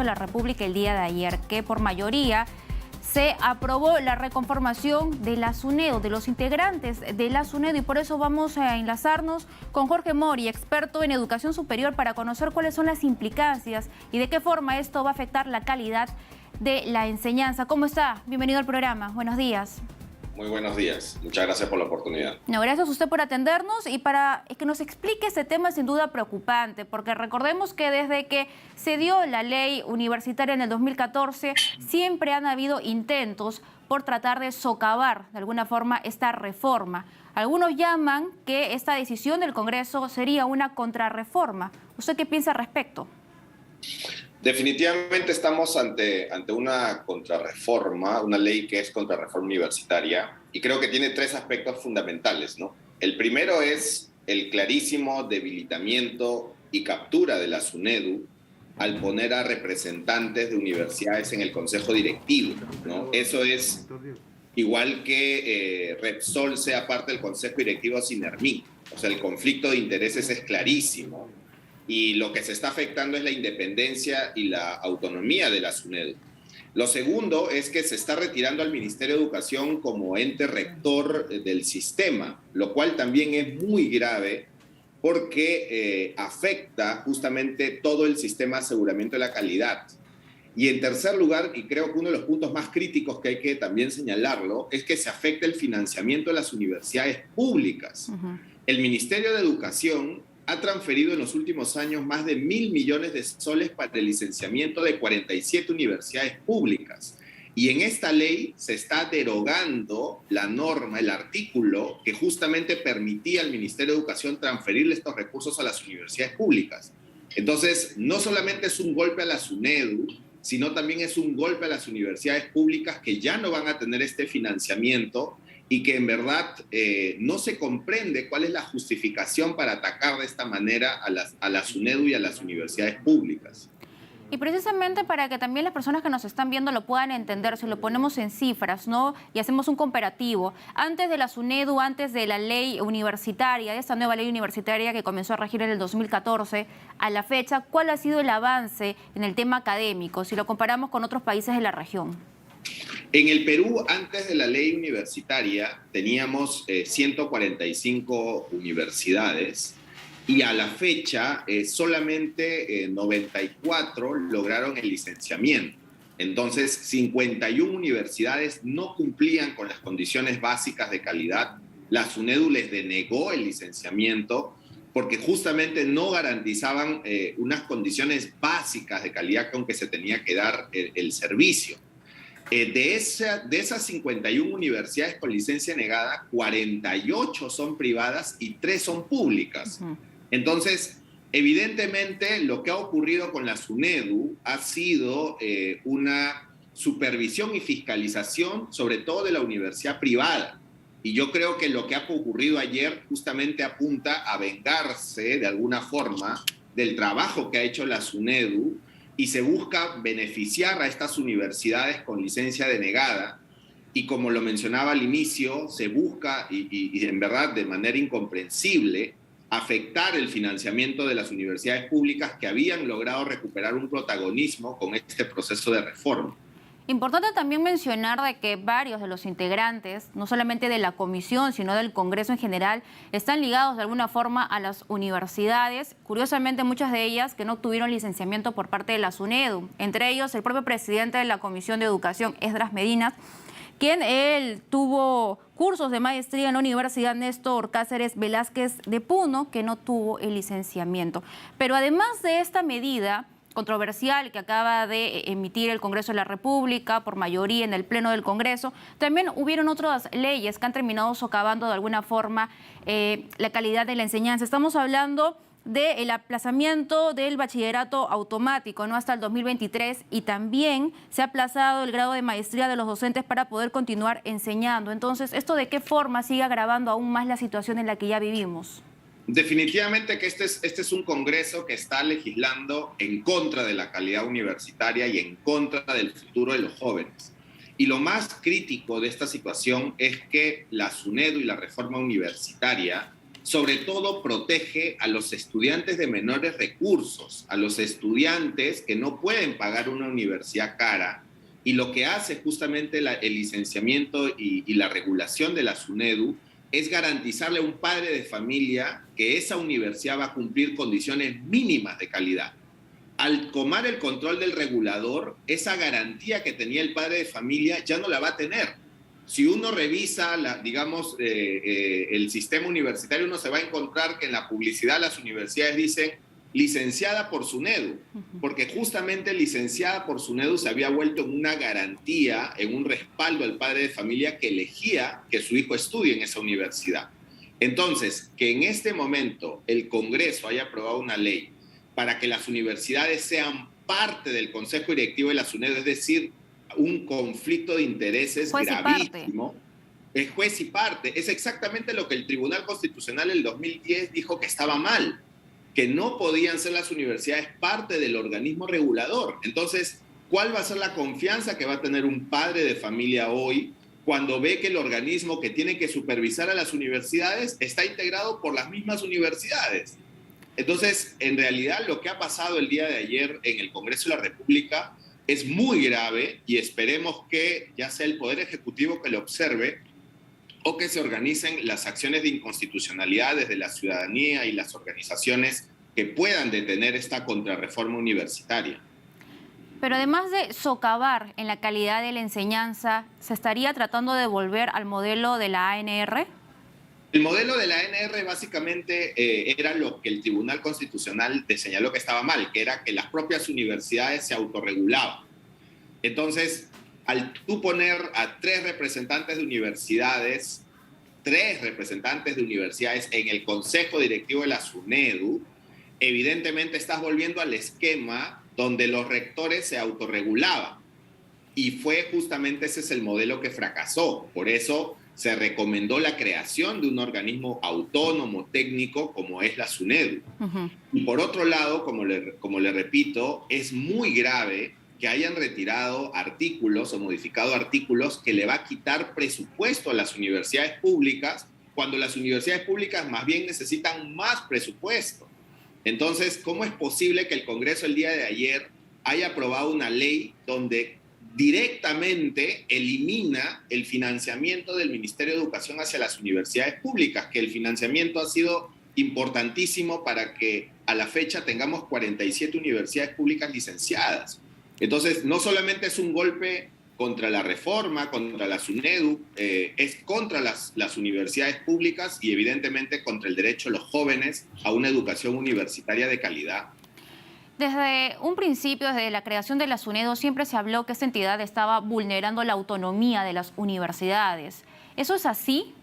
de la República el día de ayer, que por mayoría se aprobó la reconformación de la SUNEDU, de los integrantes de la SUNEDU, y por eso vamos a enlazarnos con Jorge Mori, experto en educación superior, para conocer cuáles son las implicancias y de qué forma esto va a afectar la calidad de la enseñanza. ¿Cómo está? Bienvenido al programa. Buenos días. Muy buenos días. Muchas gracias por la oportunidad. No, gracias a usted por atendernos y para que nos explique este tema sin duda preocupante, porque recordemos que desde que se dio la ley universitaria en el 2014, siempre han habido intentos por tratar de socavar de alguna forma esta reforma. Algunos llaman que esta decisión del Congreso sería una contrarreforma. ¿Usted qué piensa al respecto? Definitivamente estamos ante una contrarreforma, una ley que es contrarreforma universitaria, y creo que tiene tres aspectos fundamentales, ¿no? El primero es el clarísimo debilitamiento y captura de la SUNEDU al poner a representantes de universidades en el consejo directivo, ¿no? Eso es igual que Repsol sea parte del consejo directivo sin Sinermí. O sea, el conflicto de intereses es clarísimo. Y lo que se está afectando es la independencia y la autonomía de la SUNEDU. Lo segundo es que se está retirando al Ministerio de Educación como ente rector del sistema, lo cual también es muy grave porque afecta justamente todo el sistema de aseguramiento de la calidad. Y en tercer lugar, y creo que uno de los puntos más críticos que hay que también señalarlo, es que se afecta el financiamiento de las universidades públicas. El Ministerio de Educación ha transferido en los últimos años más de 1.000 millones de soles para el licenciamiento de 47 universidades públicas. Y en esta ley se está derogando la norma, el artículo que justamente permitía al Ministerio de Educación transferirle estos recursos a las universidades públicas. Entonces, no solamente es un golpe a la SUNEDU, sino también es un golpe a las universidades públicas que ya no van a tener este financiamiento y que en verdad no se comprende cuál es la justificación para atacar de esta manera a la SUNEDU y a las universidades públicas. Y precisamente para que también las personas que nos están viendo lo puedan entender, si lo ponemos en cifras, ¿no? Y hacemos un comparativo. Antes de la SUNEDU, antes de la ley universitaria, de esta nueva ley universitaria que comenzó a regir en el 2014, a la fecha, ¿cuál ha sido el avance en el tema académico, si lo comparamos con otros países de la región? En el Perú, antes de la ley universitaria, teníamos 145 universidades y a la fecha solamente 94 lograron el licenciamiento. Entonces, 51 universidades no cumplían con las condiciones básicas de calidad. La SUNEDU les denegó el licenciamiento porque justamente no garantizaban unas condiciones básicas de calidad con que se tenía que dar el servicio. De esas 51 universidades con licencia negada, 48 son privadas y 3 son públicas. Entonces, evidentemente, lo que ha ocurrido con la SUNEDU ha sido una supervisión y fiscalización, sobre todo de la universidad privada. Y yo creo que lo que ha ocurrido ayer justamente apunta a vengarse, de alguna forma, del trabajo que ha hecho la SUNEDU, y se busca beneficiar a estas universidades con licencia denegada, y como lo mencionaba al inicio, se busca, y en verdad de manera incomprensible, afectar el financiamiento de las universidades públicas que habían logrado recuperar un protagonismo con este proceso de reforma. Importante también mencionar de que varios de los integrantes, no solamente de la comisión, sino del Congreso en general, están ligados de alguna forma a las universidades. Curiosamente, muchas de ellas que no obtuvieron licenciamiento por parte de la SUNEDU. Entre ellos, el propio presidente de la Comisión de Educación, Esdras Medina, quien él tuvo cursos de maestría en la Universidad Néstor Cáceres Velázquez de Puno, que no tuvo el licenciamiento. Pero además de esta medida controversial que acaba de emitir el Congreso de la República por mayoría en el Pleno del Congreso, también hubieron otras leyes que han terminado socavando de alguna forma la calidad de la enseñanza. Estamos hablando del aplazamiento del bachillerato automático, ¿no?, hasta el 2023, y también se ha aplazado el grado de maestría de los docentes para poder continuar enseñando. Entonces, ¿esto de qué forma sigue agravando aún más la situación en la que ya vivimos? Definitivamente que este es un Congreso que está legislando en contra de la calidad universitaria y en contra del futuro de los jóvenes. Y lo más crítico de esta situación es que la SUNEDU y la reforma universitaria sobre todo protege a los estudiantes de menores recursos, a los estudiantes que no pueden pagar una universidad cara, y lo que hace justamente el licenciamiento y la regulación de la SUNEDU es garantizarle a un padre de familia que esa universidad va a cumplir condiciones mínimas de calidad. Al tomar el control del regulador, esa garantía que tenía el padre de familia ya no la va a tener. Si uno revisa, el sistema universitario, uno se va a encontrar que en la publicidad las universidades dicen licenciada por SUNEDU, porque justamente licenciada por SUNEDU se había vuelto en una garantía, en un respaldo al padre de familia que elegía que su hijo estudie en esa universidad. Entonces, que en este momento el Congreso haya aprobado una ley para que las universidades sean parte del Consejo Directivo de la SUNEDU, es decir, un conflicto de intereses gravísimo. Es juez y parte. Es exactamente lo que el Tribunal Constitucional en el 2010 dijo que estaba mal, que no podían ser las universidades parte del organismo regulador. Entonces, ¿cuál va a ser la confianza que va a tener un padre de familia hoy cuando ve que el organismo que tiene que supervisar a las universidades está integrado por las mismas universidades? Entonces, en realidad, lo que ha pasado el día de ayer en el Congreso de la República es muy grave, y esperemos que ya sea el Poder Ejecutivo que lo observe o que se organicen las acciones de inconstitucionalidad desde la ciudadanía y las organizaciones que puedan detener esta contrarreforma universitaria. Pero además de socavar en la calidad de la enseñanza, ¿se estaría tratando de volver al modelo de la ANR? El modelo de la ANR básicamente era lo que el Tribunal Constitucional señaló que estaba mal, que era que las propias universidades se autorregulaban. Entonces, al tú poner a tres representantes de universidades en el Consejo Directivo de la SUNEDU, evidentemente estás volviendo al esquema donde los rectores se autorregulaban. Y fue justamente ese es el modelo que fracasó. Por eso se recomendó la creación de un organismo autónomo técnico como es la SUNEDU. Y por otro lado, como le repito, es muy grave que hayan retirado artículos o modificado artículos que le va a quitar presupuesto a las universidades públicas, cuando las universidades públicas más bien necesitan más presupuesto. Entonces, ¿cómo es posible que el Congreso el día de ayer haya aprobado una ley donde directamente elimina el financiamiento del Ministerio de Educación hacia las universidades públicas, que el financiamiento ha sido importantísimo para que a la fecha tengamos 47 universidades públicas licenciadas? Entonces, no solamente es un golpe contra la reforma, contra la SUNEDU, es contra las universidades públicas y evidentemente contra el derecho de los jóvenes a una educación universitaria de calidad. Desde un principio, desde la creación de la SUNEDU, siempre se habló que esta entidad estaba vulnerando la autonomía de las universidades. ¿Eso es así?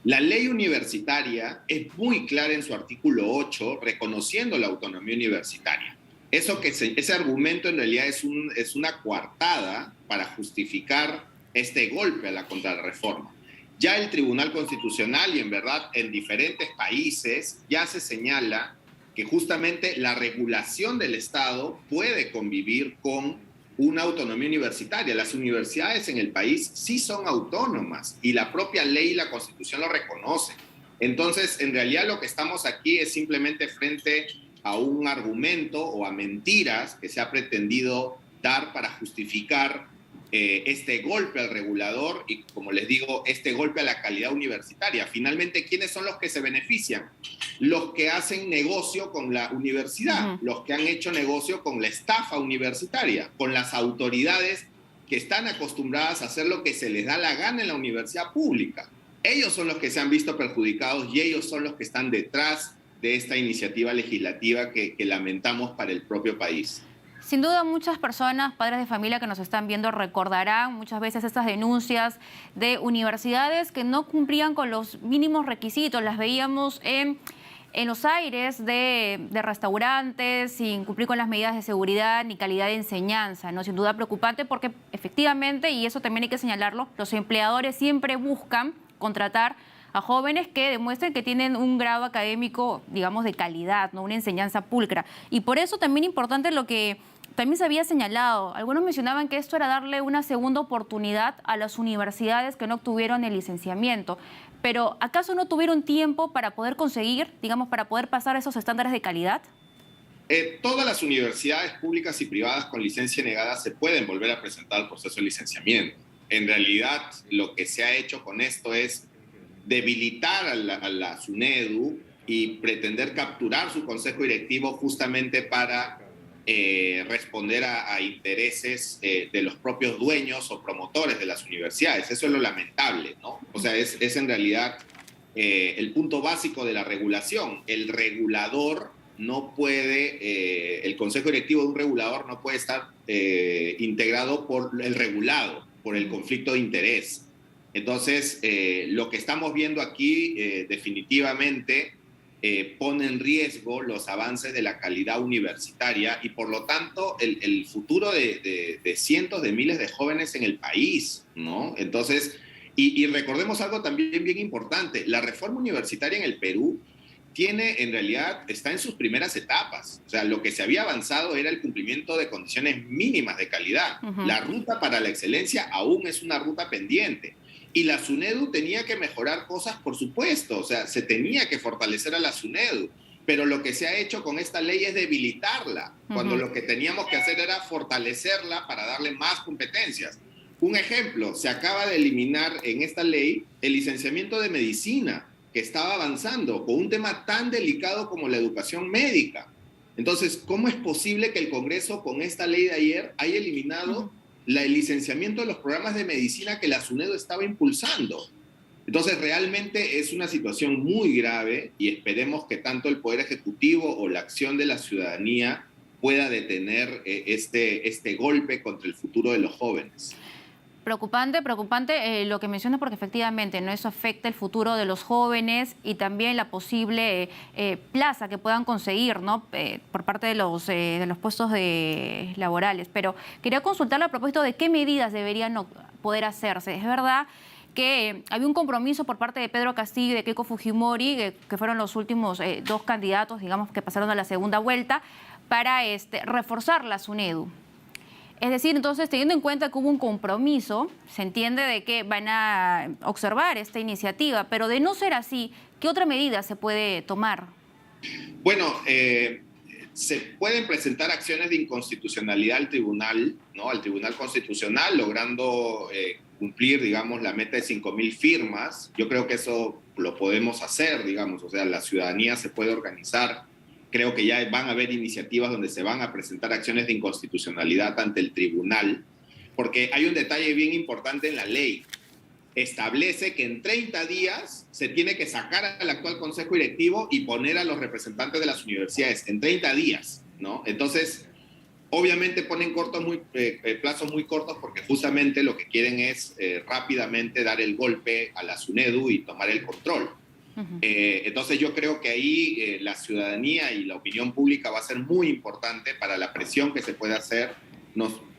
La ley universitaria es muy clara en su artículo 8, reconociendo la autonomía universitaria. Ese argumento en realidad es una coartada para justificar este golpe a la contrarreforma. Ya el Tribunal Constitucional y en verdad en diferentes países ya se señala que justamente la regulación del Estado puede convivir con una autonomía universitaria. Las universidades en el país sí son autónomas y la propia ley y la Constitución lo reconocen. Entonces, en realidad lo que estamos aquí es simplemente frente a un argumento o a mentiras que se ha pretendido dar para justificar este golpe al regulador y, como les digo, este golpe a la calidad universitaria. Finalmente, ¿quiénes son los que se benefician? Los que hacen negocio con la universidad, los que han hecho negocio con la estafa universitaria, con las autoridades que están acostumbradas a hacer lo que se les da la gana en la universidad pública. Ellos son los que se han visto perjudicados y ellos son los que están detrás de esta iniciativa legislativa que lamentamos para el propio país. Sin duda, muchas personas, padres de familia que nos están viendo, recordarán muchas veces estas denuncias de universidades que no cumplían con los mínimos requisitos. Las veíamos en los aires de restaurantes, sin cumplir con las medidas de seguridad ni calidad de enseñanza, ¿no? Sin duda preocupante porque efectivamente, y eso también hay que señalarlo, los empleadores siempre buscan contratar a jóvenes que demuestren que tienen un grado académico, digamos, de calidad, ¿no? Una enseñanza pulcra. Y por eso también importante lo que también se había señalado, algunos mencionaban que esto era darle una segunda oportunidad a las universidades que no obtuvieron el licenciamiento. Pero ¿acaso no tuvieron tiempo para poder conseguir, digamos, para poder pasar esos estándares de calidad? Todas las universidades públicas y privadas con licencia negada se pueden volver a presentar al proceso de licenciamiento. En realidad, lo que se ha hecho con esto es debilitar a la SUNEDU y pretender capturar su consejo directivo justamente para responder a intereses de los propios dueños o promotores de las universidades. Eso es lo lamentable, ¿no? O sea, es en realidad el punto básico de la regulación. El regulador no puede, el consejo directivo de un regulador no puede estar integrado por el regulado, por el conflicto de interés. Entonces, lo que estamos viendo aquí definitivamente pone en riesgo los avances de la calidad universitaria y, por lo tanto, el futuro de cientos de miles de jóvenes en el país, ¿no? Entonces, y recordemos algo también bien importante, la reforma universitaria en el Perú en realidad, está en sus primeras etapas. O sea, lo que se había avanzado era el cumplimiento de condiciones mínimas de calidad. La ruta para la excelencia aún es una ruta pendiente. Y la SUNEDU tenía que mejorar cosas, por supuesto. O sea, se tenía que fortalecer a la SUNEDU. Pero lo que se ha hecho con esta ley es debilitarla, cuando lo que teníamos que hacer era fortalecerla para darle más competencias. Un ejemplo, se acaba de eliminar en esta ley el licenciamiento de medicina, que estaba avanzando con un tema tan delicado como la educación médica. Entonces, ¿cómo es posible que el Congreso con esta ley de ayer haya eliminado el licenciamiento de los programas de medicina que la SUNEDU estaba impulsando? Entonces, realmente es una situación muy grave y esperemos que tanto el Poder Ejecutivo o la acción de la ciudadanía pueda detener este golpe contra el futuro de los jóvenes. Preocupante lo que mencionas, porque efectivamente no, eso afecta el futuro de los jóvenes y también la posible plaza que puedan conseguir, ¿no? Por parte de los puestos laborales. Pero quería consultarle a propósito de qué medidas deberían poder hacerse. Es verdad que había un compromiso por parte de Pedro Castillo y de Keiko Fujimori, que fueron los últimos dos candidatos, digamos, que pasaron a la segunda vuelta, para reforzar la SUNEDU. Es decir, entonces, teniendo en cuenta que hubo un compromiso, se entiende de que van a observar esta iniciativa, pero de no ser así, ¿qué otra medida se puede tomar? Bueno, se pueden presentar acciones de inconstitucionalidad al tribunal, ¿no? Al Tribunal Constitucional, logrando cumplir, digamos, la meta de 5.000 firmas. Yo creo que eso lo podemos hacer, digamos, o sea, la ciudadanía se puede organizar. Creo que ya van a haber iniciativas donde se van a presentar acciones de inconstitucionalidad ante el tribunal, porque hay un detalle bien importante en la ley. Establece que en 30 días se tiene que sacar al actual consejo directivo y poner a los representantes de las universidades, en 30 días, ¿no? Entonces, obviamente ponen plazos muy cortos porque justamente lo que quieren es rápidamente dar el golpe a la SUNEDU y tomar el control. Entonces yo creo que ahí la ciudadanía y la opinión pública va a ser muy importante para la presión que se puede hacer.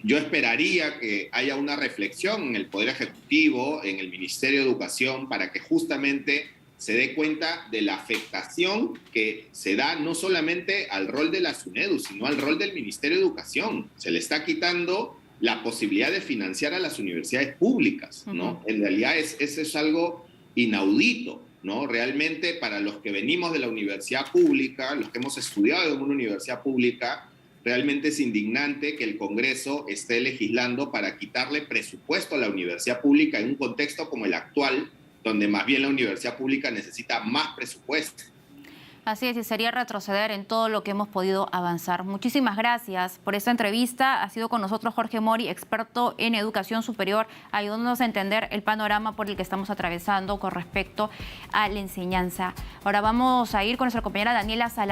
Yo esperaría que haya una reflexión en el Poder Ejecutivo, en el Ministerio de Educación, para que justamente se dé cuenta de la afectación que se da no solamente al rol de la SUNEDU, sino al rol del Ministerio de Educación. Se le está quitando la posibilidad de financiar a las universidades públicas, ¿no? En realidad eso es algo inaudito, ¿no? Realmente, para los que venimos de la universidad pública, los que hemos estudiado en una universidad pública, realmente es indignante que el Congreso esté legislando para quitarle presupuesto a la universidad pública en un contexto como el actual, donde más bien la universidad pública necesita más presupuesto. Así es, y sería retroceder en todo lo que hemos podido avanzar. Muchísimas gracias por esta entrevista. Ha sido con nosotros Jorge Mori, experto en educación superior, ayudándonos a entender el panorama por el que estamos atravesando con respecto a la enseñanza. Ahora vamos a ir con nuestra compañera Daniela Salazar.